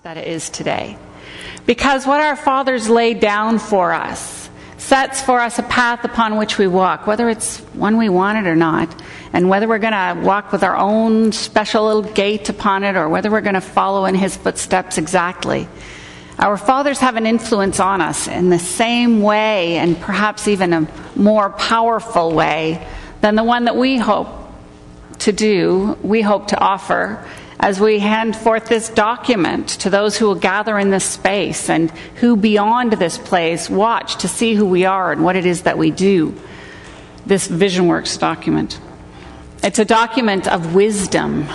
that it is today. Because what our fathers laid down for us sets for us a path upon which we walk, whether it's one we wanted or not, and whether we're going to walk with our own special little gait upon it or whether we're going to follow in his footsteps exactly. Our fathers have an influence on us in the same way, and perhaps even a more powerful way than the one that we hope to offer as we hand forth this document to those who will gather in this space and who beyond this place watch to see who we are and what it is that we do. This VisionWorks document. It's a document of wisdom,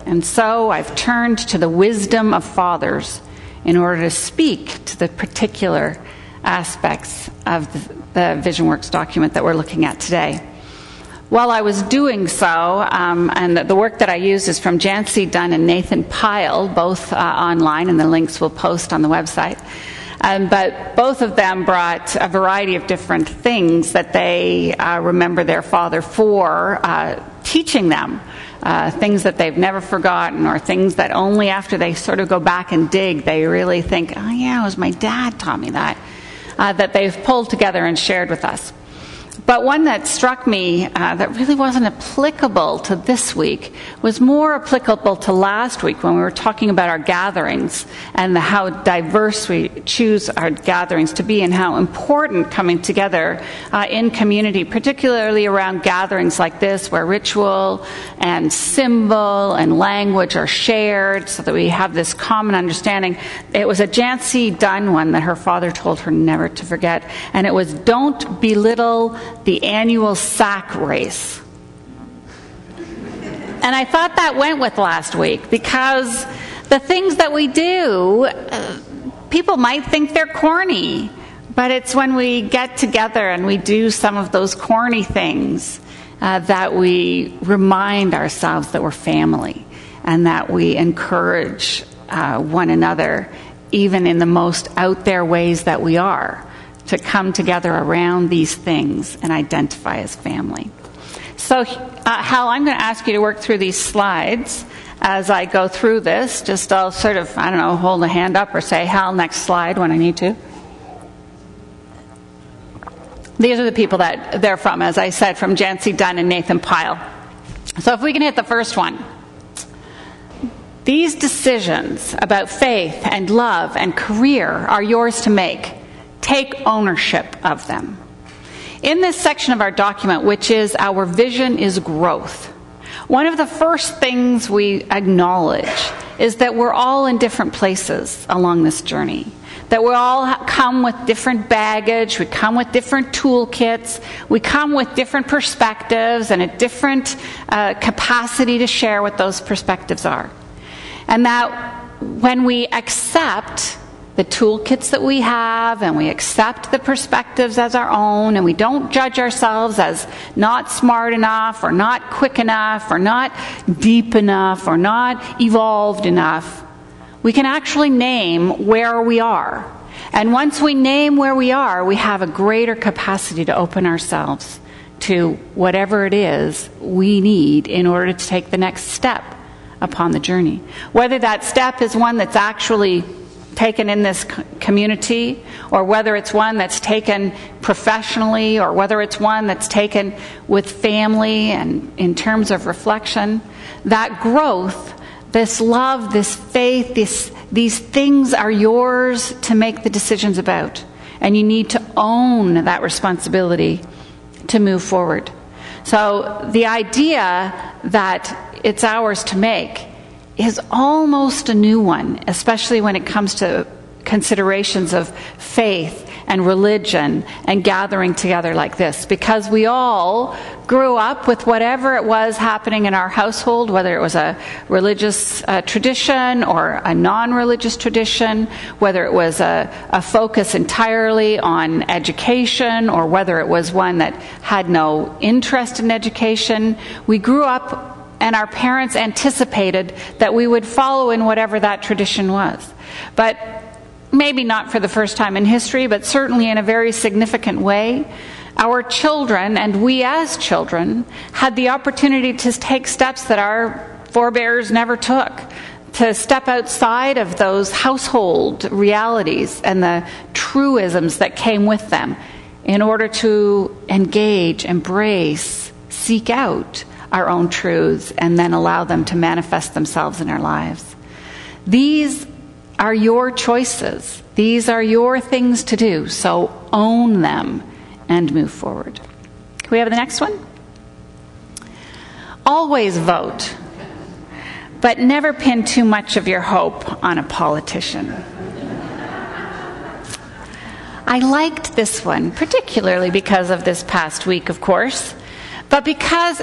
and so I've turned to the wisdom of fathers in order to speak to the particular aspects of the VisionWorks document that we're looking at today. While I was doing so, and the work that I used is from Jancy Dunn and Nathan Pyle, both online, and the links we'll post on the website. But both of them brought a variety of different things that they remember their father for teaching them, things that they've never forgotten, or things that only after they sort of go back and dig, they really think, oh yeah, it was my dad taught me that, that they've pulled together and shared with us. But one that struck me that really wasn't applicable to this week was more applicable to last week when we were talking about our gatherings and how diverse we choose our gatherings to be and how important coming together in community, particularly around gatherings like this where ritual and symbol and language are shared so that we have this common understanding. It was a Jancy Dunn one that her father told her never to forget, and it was, don't belittle the annual sack race. And I thought that went with last week because the things that we do, people might think they're corny, but it's when we get together and we do some of those corny things that we remind ourselves that we're family and that we encourage one another, even in the most out there ways that we are, to come together around these things and identify as family. So, Hal, I'm going to ask you to work through these slides as I go through this. Just I'll sort of, hold a hand up or say, Hal, next slide when I need to. These are the people that they're from, as I said, from Jancy Dunn and Nathan Pyle. So if we can hit the first one. These decisions about faith and love and career are yours to make. Take ownership of them. In this section of our document, which is our vision is growth, one of the first things we acknowledge is that we're all in different places along this journey. That we all come with different baggage, we come with different toolkits, we come with different perspectives and a different capacity to share what those perspectives are. And that when we accept the toolkits that we have and we accept the perspectives as our own and we don't judge ourselves as not smart enough or not quick enough or not deep enough or not evolved enough, we can actually name where we are. And once we name where we are, we have a greater capacity to open ourselves to whatever it is we need in order to take the next step upon the journey. Whether that step is one that's actually taken in this community, or whether it's one that's taken professionally, or whether it's one that's taken with family and in terms of reflection, that growth, this love, this faith, these things are yours to make the decisions about. And you need to own that responsibility to move forward. So the idea that it's ours to make is almost a new one, especially when it comes to considerations of faith and religion and gathering together like this, because we all grew up with whatever it was happening in our household, whether it was a religious tradition or a non-religious tradition, whether it was a focus entirely on education or whether it was one that had no interest in education. We grew up and our parents anticipated that we would follow in whatever that tradition was. But maybe not for the first time in history, but certainly in a very significant way, our children, and we as children, had the opportunity to take steps that our forebears never took, to step outside of those household realities and the truisms that came with them in order to engage, embrace, seek out our own truths and then allow them to manifest themselves in our lives. These are your choices. These are your things to do. So own them and move forward. Can we have the next one? Always vote, but never pin too much of your hope on a politician. I liked this one, particularly because of this past week, of course, but because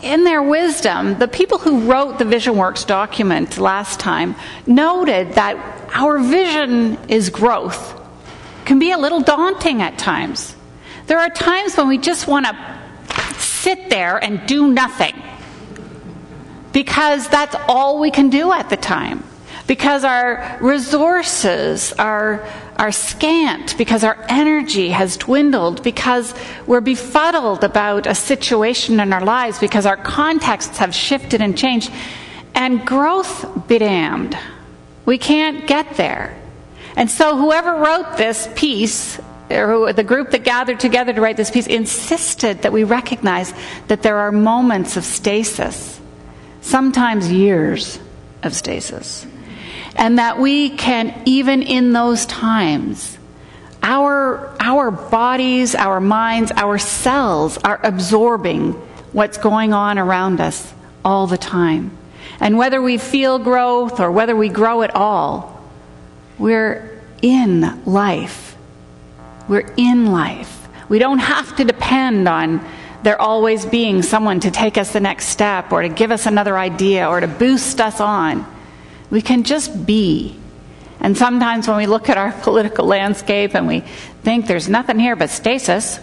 in their wisdom, the people who wrote the VisionWorks document last time noted that our vision is growth. It can be a little daunting at times. There are times when we just want to sit there and do nothing because that's all we can do at the time. Because our resources are scant, because our energy has dwindled, because we're befuddled about a situation in our lives, because our contexts have shifted and changed. And growth be damned. We can't get there. And so whoever wrote this piece, or the group that gathered together to write this piece, insisted that we recognize that there are moments of stasis, sometimes years of stasis. And that we can, even in those times, our bodies, our minds, our cells are absorbing what's going on around us all the time. And whether we feel growth or whether we grow at all, we're in life. We're in life. We don't have to depend on there always being someone to take us the next step or to give us another idea or to boost us on. We can just be. And sometimes when we look at our political landscape and we think there's nothing here but stasis,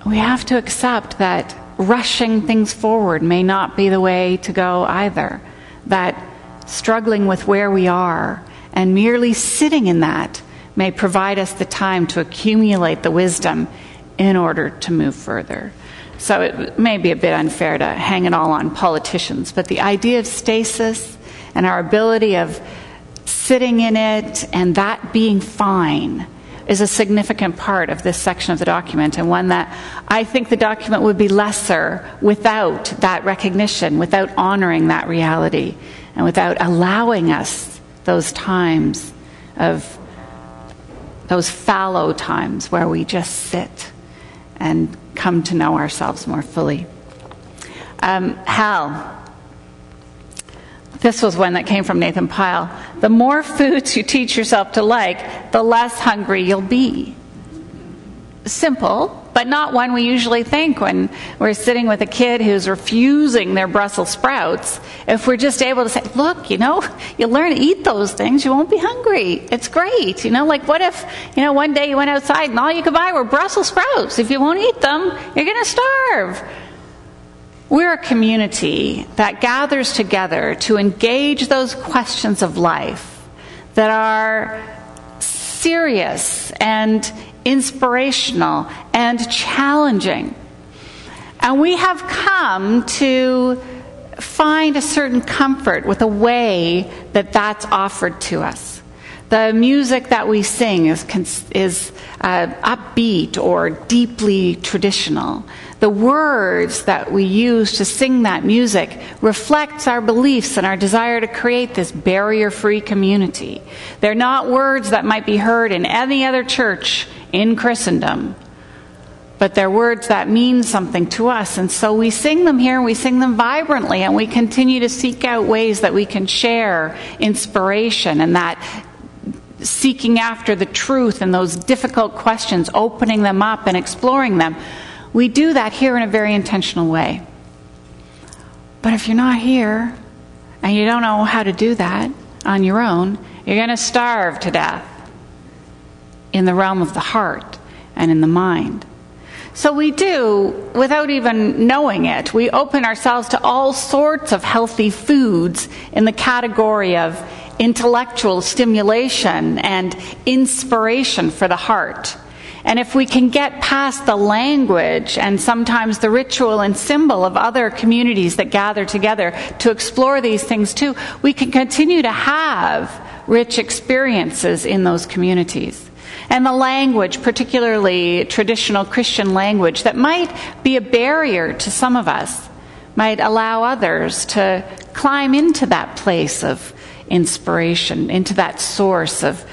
we have to accept that rushing things forward may not be the way to go either. That struggling with where we are and merely sitting in that may provide us the time to accumulate the wisdom in order to move further. So it may be a bit unfair to hang it all on politicians, but the idea of stasis and our ability of sitting in it and that being fine is a significant part of this section of the document, and one that I think the document would be lesser without that recognition, without honoring that reality, and without allowing us those times of those fallow times where we just sit and come to know ourselves more fully. Hal. This was one that came from Nathan Pyle. The more foods you teach yourself to like, the less hungry you'll be. Simple, but not one we usually think when we're sitting with a kid who's refusing their Brussels sprouts. If we're just able to say, look, you learn to eat those things, you won't be hungry. It's great. Like what if, one day you went outside and all you could buy were Brussels sprouts? If you won't eat them, you're going to starve. We're a community that gathers together to engage those questions of life that are serious and inspirational and challenging. And we have come to find a certain comfort with the way that that's offered to us. The music that we sing is upbeat or deeply traditional. The words that we use to sing that music reflects our beliefs and our desire to create this barrier-free community. They're not words that might be heard in any other church in Christendom, but they're words that mean something to us. And so we sing them here, and we sing them vibrantly, and we continue to seek out ways that we can share inspiration and that seeking after the truth and those difficult questions, opening them up and exploring them. We do that here in a very intentional way. But if you're not here and you don't know how to do that on your own, you're going to starve to death in the realm of the heart and in the mind. So we do, without even knowing it, we open ourselves to all sorts of healthy foods in the category of intellectual stimulation and inspiration for the heart. And if we can get past the language and sometimes the ritual and symbol of other communities that gather together to explore these things too, we can continue to have rich experiences in those communities. And the language, particularly traditional Christian language, that might be a barrier to some of us, might allow others to climb into that place of inspiration, into that source of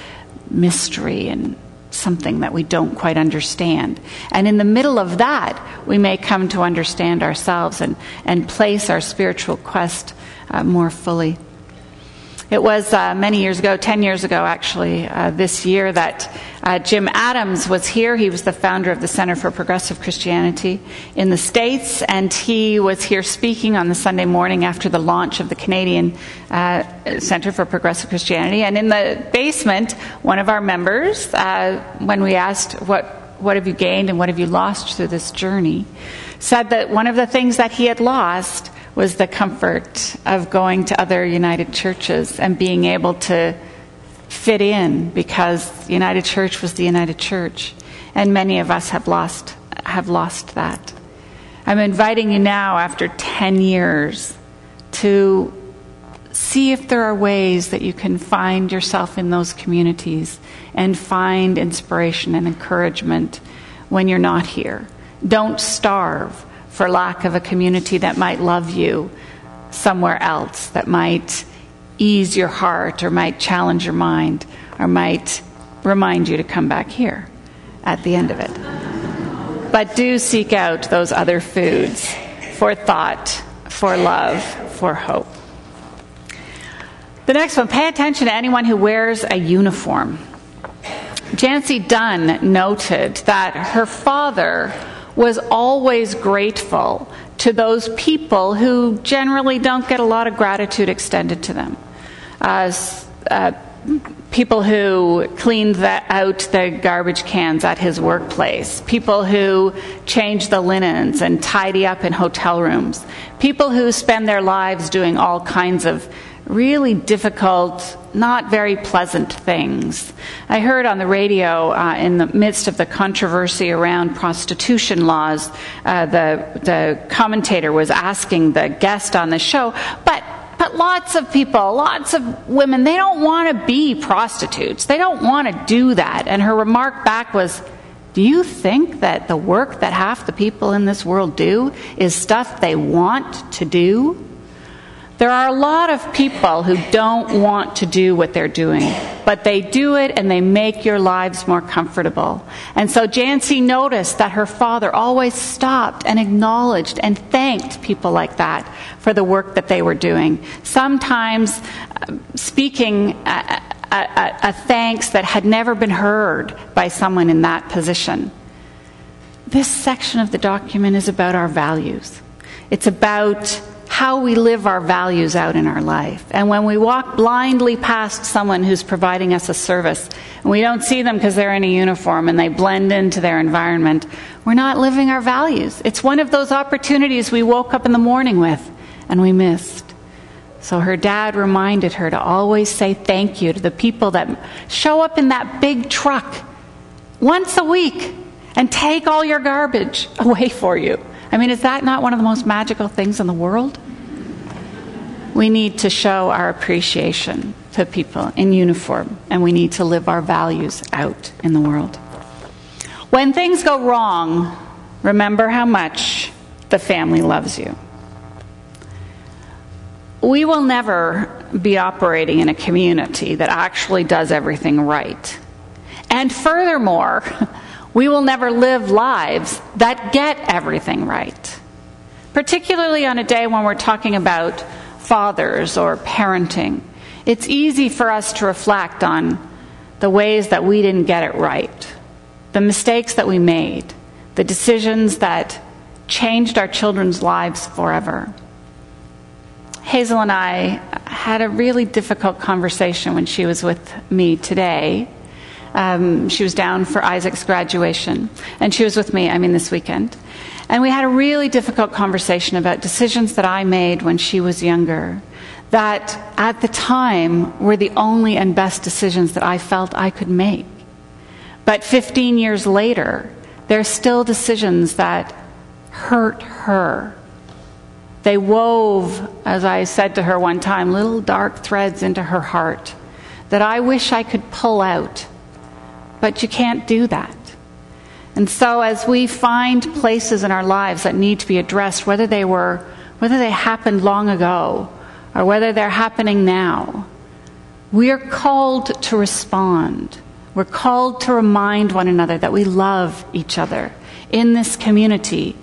mystery and something that we don't quite understand. And in the middle of that, we may come to understand ourselves and place our spiritual quest more fully. It was many years ago, 10 years ago actually, this year, that Jim Adams was here. He was the founder of the Center for Progressive Christianity in the States, and he was here speaking on the Sunday morning after the launch of the Canadian Center for Progressive Christianity. And in the basement, one of our members, when we asked, what have you gained and what have you lost through this journey, said that one of the things that he had lost was the comfort of going to other United Churches and being able to fit in, because United Church was the United Church. And many of us have lost that. I'm inviting you now, after 10 years, to see if there are ways that you can find yourself in those communities and find inspiration and encouragement when you're not here. Don't starve for lack of a community that might love you somewhere else, that might ease your heart or might challenge your mind or might remind you to come back here at the end of it. But do seek out those other foods for thought, for love, for hope. The next one, pay attention to anyone who wears a uniform. Jancy Dunn noted that her father was always grateful to those people who generally don't get a lot of gratitude extended to them. People who cleaned out the garbage cans at his workplace, people who change the linens and tidy up in hotel rooms, people who spend their lives doing all kinds of really difficult, not very pleasant things. I heard on the radio, in the midst of the controversy around prostitution laws, the commentator was asking the guest on the show, but lots of people, lots of women, they don't want to be prostitutes. They don't want to do that. And her remark back was, do you think that the work that half the people in this world do is stuff they want to do? There are a lot of people who don't want to do what they're doing, but they do it and they make your lives more comfortable. And so Jancy noticed that her father always stopped and acknowledged and thanked people like that for the work that they were doing. Sometimes speaking a thanks that had never been heard by someone in that position. This section of the document is about our values. It's about how we live our values out in our life. And when we walk blindly past someone who's providing us a service, and we don't see them because they're in a uniform and they blend into their environment, we're not living our values. It's one of those opportunities we woke up in the morning with and we missed. So her dad reminded her to always say thank you to the people that show up in that big truck once a week and take all your garbage away for you. I mean, is that not one of the most magical things in the world? We need to show our appreciation to people in uniform, and we need to live our values out in the world. When things go wrong, remember how much the family loves you. We will never be operating in a community that actually does everything right. And furthermore, we will never live lives that get everything right. Particularly on a day when we're talking about fathers or parenting, it's easy for us to reflect on the ways that we didn't get it right, the mistakes that we made, the decisions that changed our children's lives forever. Hazel and I had a really difficult conversation when she was with me today. She was down for Isaac's graduation, and she was with me, this weekend. And we had a really difficult conversation about decisions that I made when she was younger, that at the time were the only and best decisions that I felt I could make. But 15 years later, there are still decisions that hurt her. They wove, as I said to her one time, little dark threads into her heart that I wish I could pull out. But you can't do that. And so as we find places in our lives that need to be addressed, whether they happened long ago or whether they're happening now, we are called to respond. We're called to remind one another that we love each other in this community,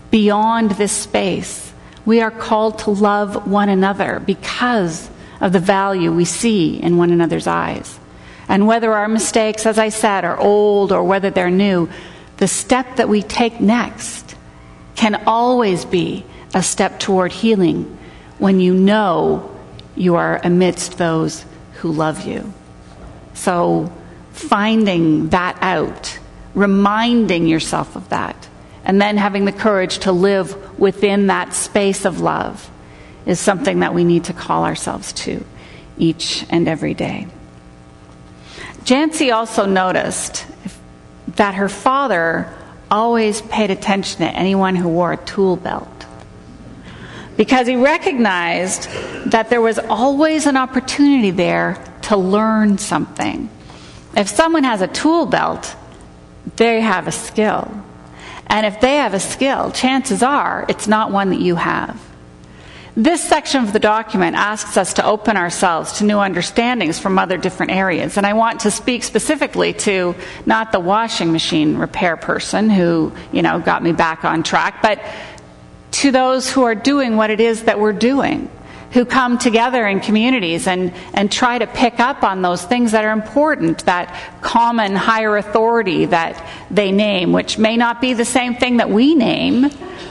beyond this space. We are called to love one another because of the value we see in one another's eyes. And whether our mistakes, as I said, are old or whether they're new, the step that we take next can always be a step toward healing when you know you are amidst those who love you. So finding that out, reminding yourself of that, and then having the courage to live within that space of love is something that we need to call ourselves to each and every day. Jancy also noticed that her father always paid attention to anyone who wore a tool belt, because he recognized that there was always an opportunity there to learn something. If someone has a tool belt, they have a skill. And if they have a skill, chances are it's not one that you have. This section of the document asks us to open ourselves to new understandings from other different areas. And I want to speak specifically to not the washing machine repair person who, got me back on track, but to those who are doing what it is that we're doing, who come together in communities and try to pick up on those things that are important, that common higher authority that they name, which may not be the same thing that we name,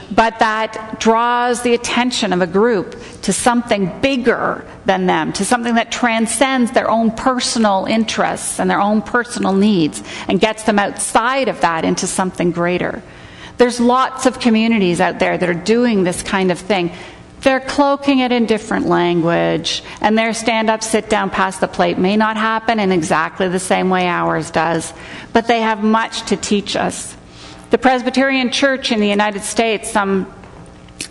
but that draws the attention of a group to something bigger than them, to something that transcends their own personal interests and their own personal needs and gets them outside of that into something greater. There's lots of communities out there that are doing this kind of thing. They're cloaking it in different language, and their stand-up, sit-down, pass the plate may not happen in exactly the same way ours does, but they have much to teach us. The Presbyterian Church in the United States, I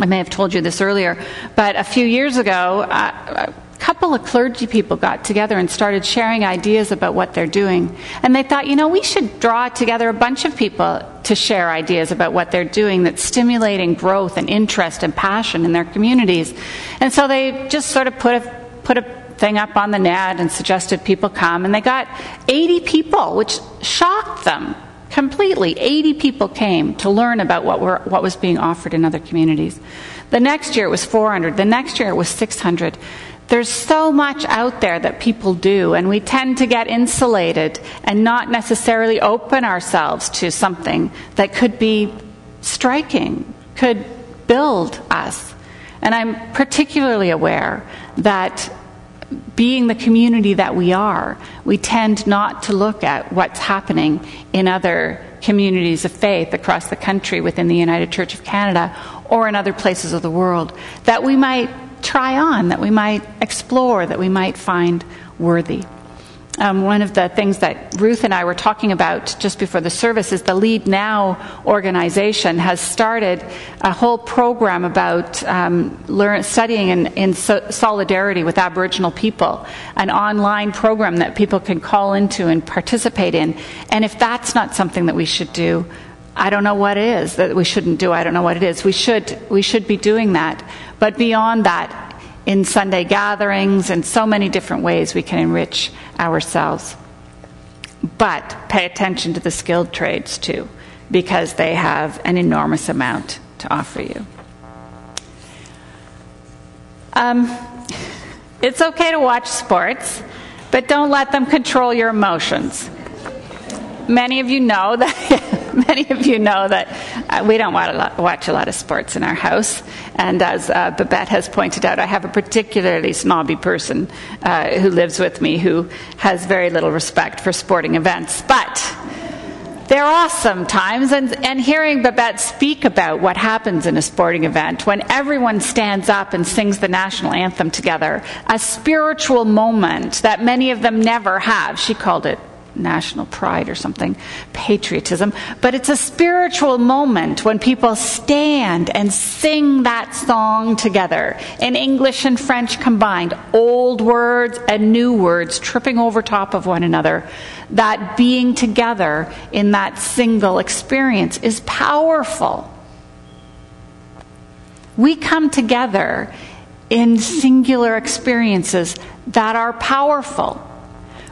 may have told you this earlier, but a few years ago, a couple of clergy people got together and started sharing ideas about what they're doing. And they thought, we should draw together a bunch of people to share ideas about what they're doing that's stimulating growth and interest and passion in their communities. And so they just sort of put a thing up on the net and suggested people come. And they got 80 people, which shocked them completely. 80 people came to learn about what was being offered in other communities. The next year it was 400. The next year it was 600. There's so much out there that people do, and we tend to get insulated and not necessarily open ourselves to something that could be striking, could build us. And I'm particularly aware that being the community that we are, we tend not to look at what's happening in other communities of faith across the country within the United Church of Canada or in other places of the world that we might try on, that we might explore, that we might find worthy. One of the things that Ruth and I were talking about just before the service is the Lead Now organization has started a whole program about studying in solidarity with Aboriginal people, an online program that people can call into and participate in. And if that's not something that we should do, I don't know what it is that we shouldn't do. I don't know what it is. We should be doing that. But beyond that, in Sunday gatherings and so many different ways we can enrich ourselves. But pay attention to the skilled trades too, because they have an enormous amount to offer you. It's okay to watch sports, but don't let them control your emotions. Many of you know that we don't watch a lot of sports in our house. And as Babette has pointed out, I have a particularly snobby person who lives with me who has very little respect for sporting events. But they're awesome times. And hearing Babette speak about what happens in a sporting event when everyone stands up and sings the national anthem together, a spiritual moment that many of them never have. She called it national pride or something, patriotism, but it's a spiritual moment when people stand and sing that song together, in English and French combined, old words and new words tripping over top of one another. That being together in that single experience is powerful. We come together in singular experiences that are powerful.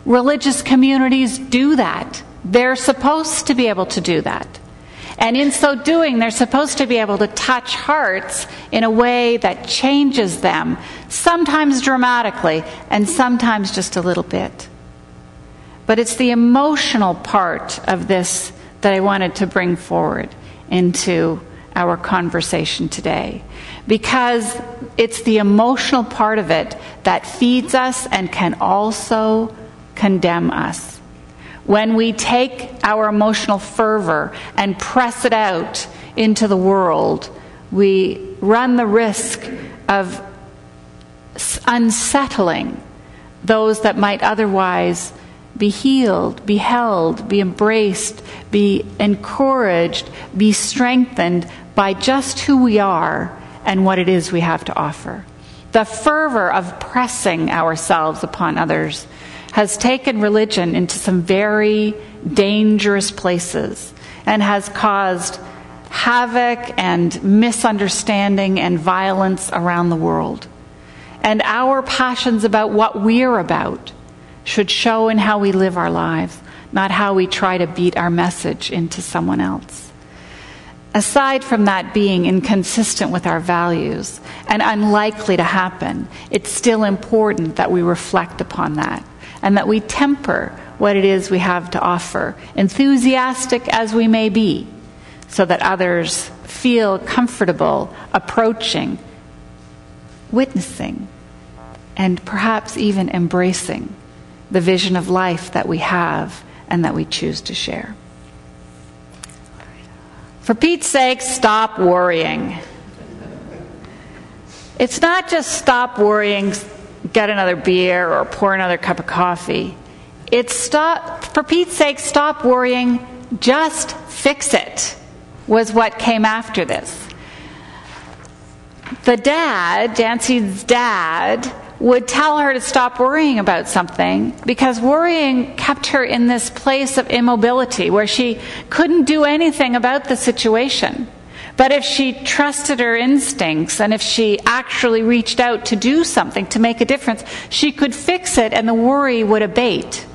Religious communities do that. They're supposed to be able to do that. And in so doing, they're supposed to be able to touch hearts in a way that changes them, sometimes dramatically and sometimes just a little bit. But it's the emotional part of this that I wanted to bring forward into our conversation today, because it's the emotional part of it that feeds us and can also condemn us. When we take our emotional fervor and press it out into the world, we run the risk of unsettling those that might otherwise be healed, be held, be embraced, be encouraged, be strengthened by just who we are and what it is we have to offer. The fervor of pressing ourselves upon others has taken religion into some very dangerous places and has caused havoc and misunderstanding and violence around the world. And our passions about what we're about should show in how we live our lives, not how we try to beat our message into someone else. Aside from that being inconsistent with our values and unlikely to happen, it's still important that we reflect upon that and that we temper what it is we have to offer, enthusiastic as we may be, so that others feel comfortable approaching, witnessing, and perhaps even embracing the vision of life that we have and that we choose to share. For Pete's sake, stop worrying. It's not just stop worrying, get another beer or pour another cup of coffee. It's for Pete's sake, stop worrying, just fix it, was what came after this. The dad, Jancy's dad, would tell her to stop worrying about something because worrying kept her in this place of immobility where she couldn't do anything about the situation. But if she trusted her instincts and if she actually reached out to do something to make a difference, she could fix it and the worry would abate.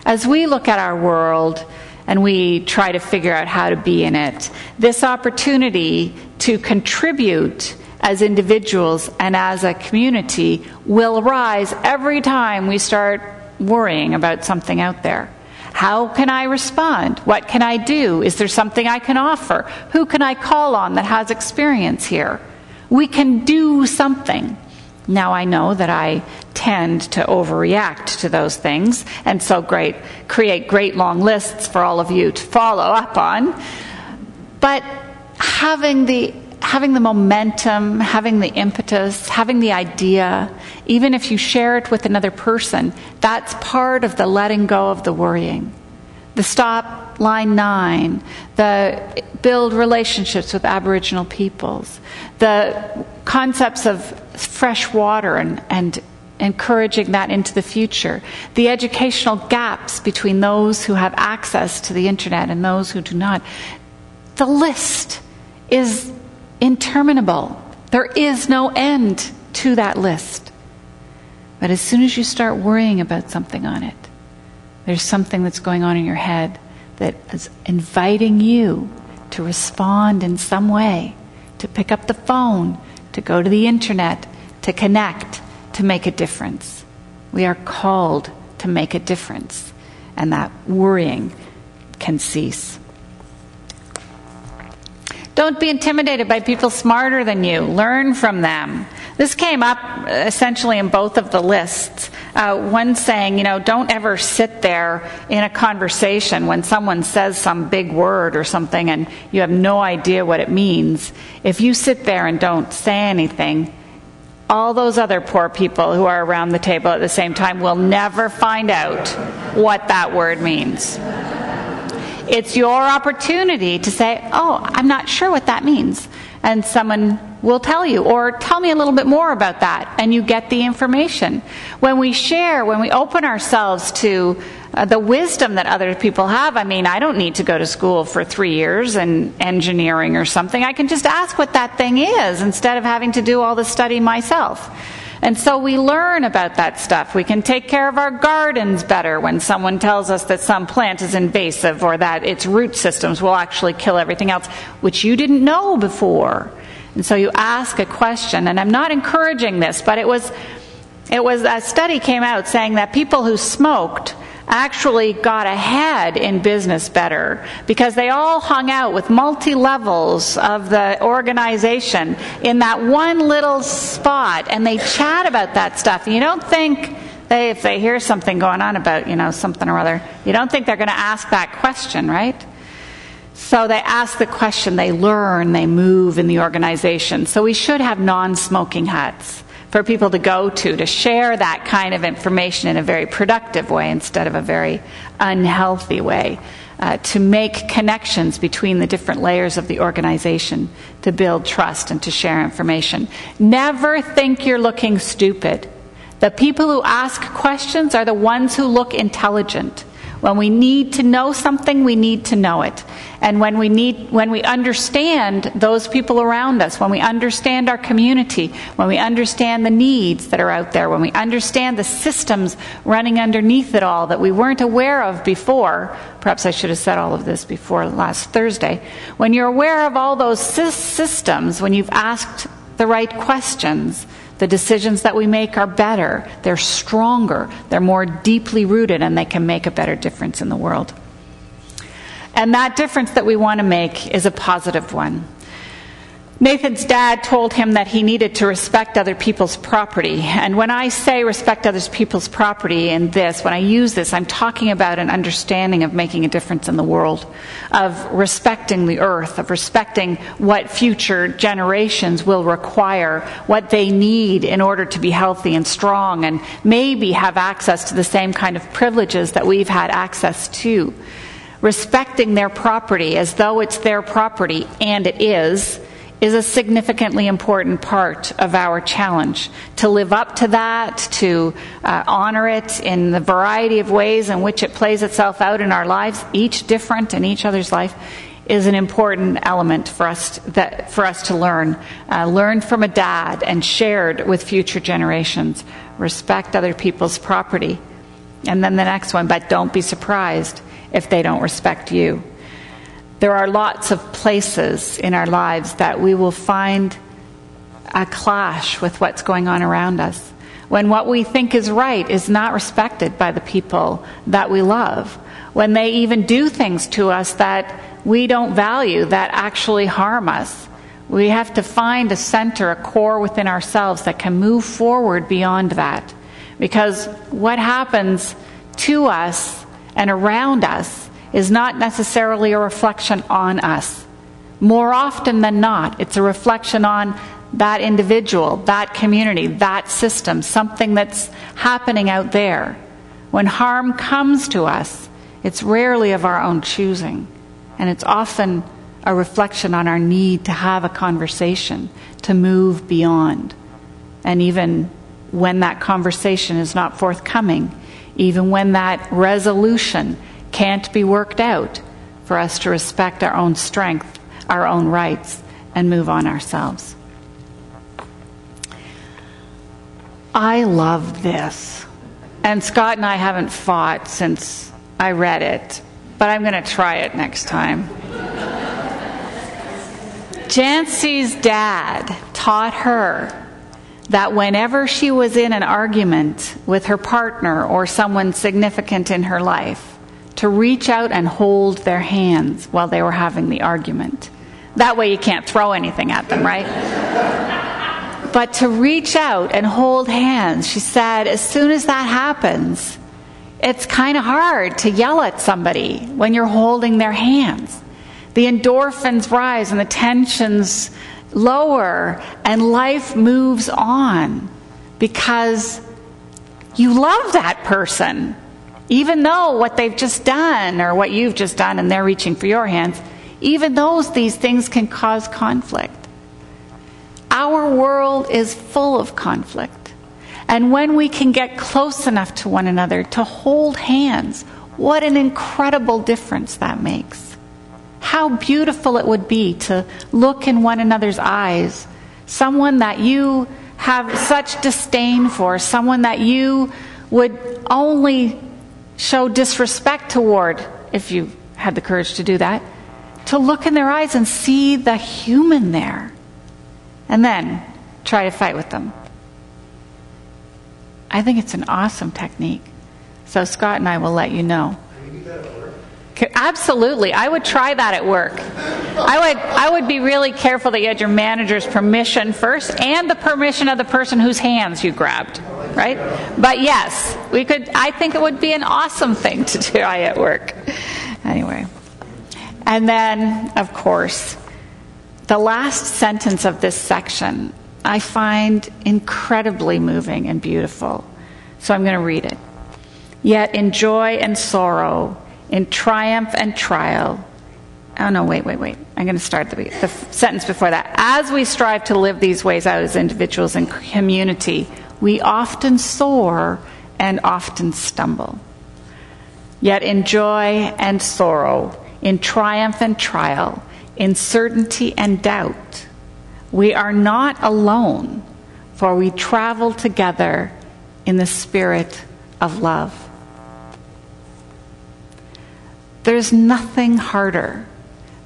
As we look at our world and we try to figure out how to be in it, this opportunity to contribute as individuals and as a community will arise every time we start worrying about something out there. How can I respond? What can I do? Is there something I can offer? Who can I call on that has experience here? We can do something. Now I know that I tend to overreact to those things, and so create great long lists for all of you to follow up on. But having the momentum, having the impetus, having the idea, even if you share it with another person, that's part of the letting go of the worrying. The stop line 9, the build relationships with Aboriginal peoples, the concepts of fresh water and encouraging that into the future, the educational gaps between those who have access to the internet and those who do not. The list is interminable. There is no end to that list. But as soon as you start worrying about something on it, there's something that's going on in your head that is inviting you to respond in some way, to pick up the phone, to go to the internet, to connect, to make a difference. We are called to make a difference, and that worrying can cease. Don't be intimidated by people smarter than you. Learn from them. This came up essentially in both of the lists. One saying, don't ever sit there in a conversation when someone says some big word or something and you have no idea what it means. If you sit there and don't say anything, all those other poor people who are around the table at the same time will never find out what that word means. It's your opportunity to say, oh, I'm not sure what that means. And someone will tell you, or tell me a little bit more about that, and you get the information. When we share, when we open ourselves to the wisdom that other people have, I mean, I don't need to go to school for 3 years in engineering or something. I can just ask what that thing is instead of having to do all the study myself. And so we learn about that stuff. We can take care of our gardens better when someone tells us that some plant is invasive or that its root systems will actually kill everything else, which you didn't know before. And so you ask a question, and I'm not encouraging this, but it was a study came out saying that people who smoked actually got ahead in business better because they all hung out with multi-levels of the organization in that one little spot, and they chat about that stuff. And you don't think if they hear something going on about, something or other, you don't think they're going to ask that question, right? So they ask the question, they learn, they move in the organization. So we should have non-smoking huts for people to go to share that kind of information in a very productive way instead of a very unhealthy way, to make connections between the different layers of the organization, to build trust and to share information. Never think you're looking stupid. The people who ask questions are the ones who look intelligent. When we need to know something, we need to know it. And when we understand those people around us, when we understand our community, when we understand the needs that are out there, when we understand the systems running underneath it all that we weren't aware of before, perhaps I should have said all of this before last Thursday, when you're aware of all those systems, when you've asked the right questions, the decisions that we make are better, they're stronger, they're more deeply rooted, and they can make a better difference in the world. And that difference that we want to make is a positive one. Nathan's dad told him that he needed to respect other people's property. And when I say respect other people's property in this, when I use this, I'm talking about an understanding of making a difference in the world, of respecting the earth, of respecting what future generations will require, what they need in order to be healthy and strong, and maybe have access to the same kind of privileges that we've had access to. Respecting their property as though it's their property, and it is a significantly important part of our challenge. To live up to that, to honor it in the variety of ways in which it plays itself out in our lives, each different in each other's life, is an important element for us to learn. Learned from a dad and shared with future generations. Respect other people's property. And then the next one, but don't be surprised if they don't respect you. There are lots of places in our lives that we will find a clash with what's going on around us, when what we think is right is not respected by the people that we love, when they even do things to us that we don't value, that actually harm us. We have to find a center, a core within ourselves that can move forward beyond that, because what happens to us and around us is not necessarily a reflection on us. More often than not, it's a reflection on that individual, that community, that system, something that's happening out there. When harm comes to us, it's rarely of our own choosing, and it's often a reflection on our need to have a conversation, to move beyond. And even when that conversation is not forthcoming, even when that resolution can't be worked out, for us to respect our own strength, our own rights, and move on ourselves. I love this. And Scott and I haven't fought since I read it, but I'm going to try it next time. Jancy's dad taught her that whenever she was in an argument with her partner or someone significant in her life, to reach out and hold their hands while they were having the argument. That way you can't throw anything at them, right? But to reach out and hold hands, she said, as soon as that happens, it's kind of hard to yell at somebody when you're holding their hands. The endorphins rise and the tensions lower, and life moves on because you love that person. Even though what they've just done or what you've just done and they're reaching for your hands, even these things can cause conflict. Our world is full of conflict. And when we can get close enough to one another to hold hands, what an incredible difference that makes. How beautiful it would be to look in one another's eyes, someone that you have such disdain for, someone that you would only show disrespect toward, if you had the courage to do that, to look in their eyes and see the human there, and then try to fight with them. I think it's an awesome technique. So Scott and I will let you know. Can you do that at work? Absolutely. I would try that at work. I would be really careful that you had your manager's permission first and the permission of the person whose hands you grabbed, right? But yes, I think it would be an awesome thing to try at work. Anyway. And then, of course, the last sentence of this section I find incredibly moving and beautiful. So I'm going to read it. Yet in joy and sorrow, in triumph and trial. Oh, no, wait. I'm going to start the sentence before that. As we strive to live these ways out as individuals and community, we often soar and often stumble. Yet in joy and sorrow, in triumph and trial, in certainty and doubt, we are not alone, for we travel together in the spirit of love. There's nothing harder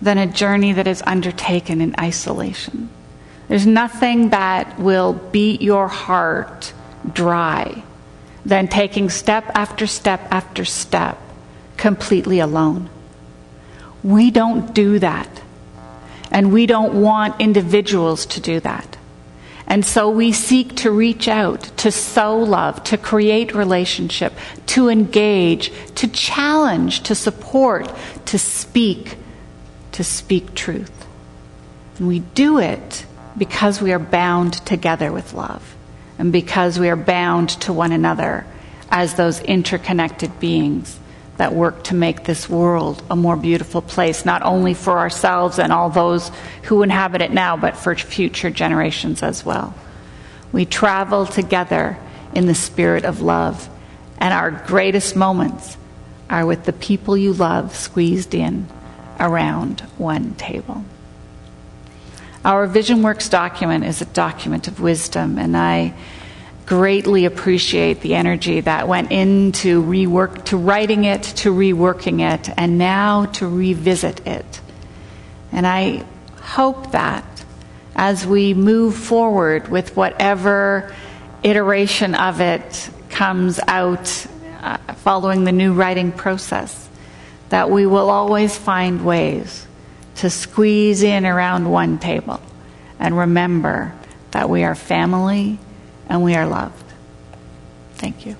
than a journey that is undertaken in isolation. There's nothing that will beat your heart dry than taking step after step after step completely alone. We don't do that. And we don't want individuals to do that. And so we seek to reach out, to sow love, to create relationship, to engage, to challenge, to support, to speak truth. And we do it because we are bound together with love and because we are bound to one another as those interconnected beings that work to make this world a more beautiful place, not only for ourselves and all those who inhabit it now, but for future generations as well. We travel together in the spirit of love, and our greatest moments are with the people you love squeezed in around one table. Our VisionWorks document is a document of wisdom, and I greatly appreciate the energy that went into writing it, to reworking it, and now to revisit it. And I hope that as we move forward with whatever iteration of it comes out following the new writing process, that we will always find ways to squeeze in around one table and remember that we are family and we are loved. Thank you.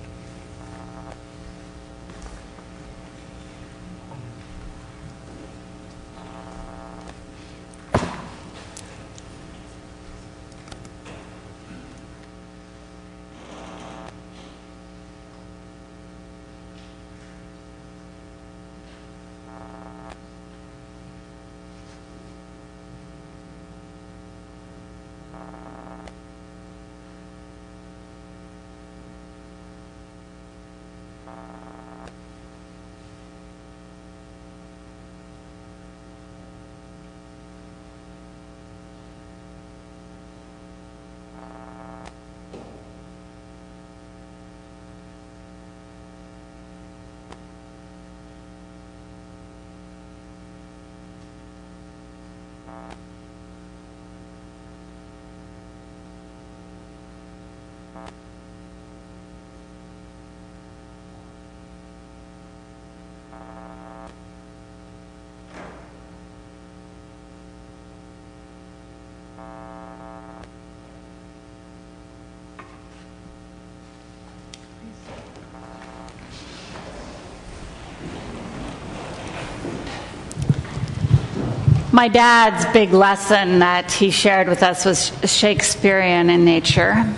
My dad's big lesson that he shared with us was Shakespearean in nature.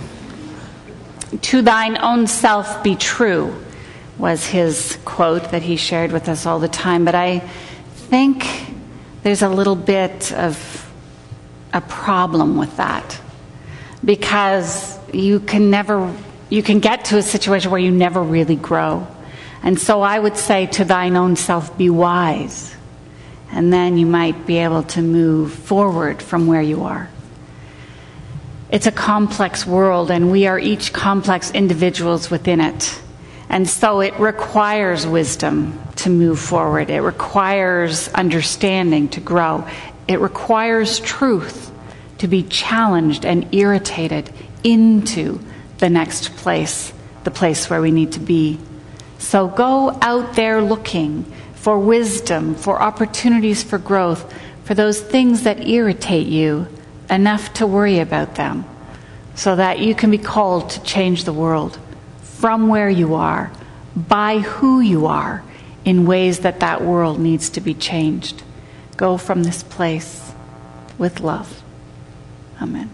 To thine own self be true was his quote that he shared with us all the time. But I think there's a little bit of a problem with that, because you can get to a situation where you never really grow. And so I would say, to thine own self be wise, and then you might be able to move forward from where you are. It's a complex world, and we are each complex individuals within it. And so it requires wisdom to move forward. It requires understanding to grow. It requires truth to be challenged and irritated into the next place, the place where we need to be. So go out there looking for wisdom, for opportunities for growth, for those things that irritate you enough to worry about them, so that you can be called to change the world from where you are, by who you are, in ways that that world needs to be changed. Go from this place with love. Amen.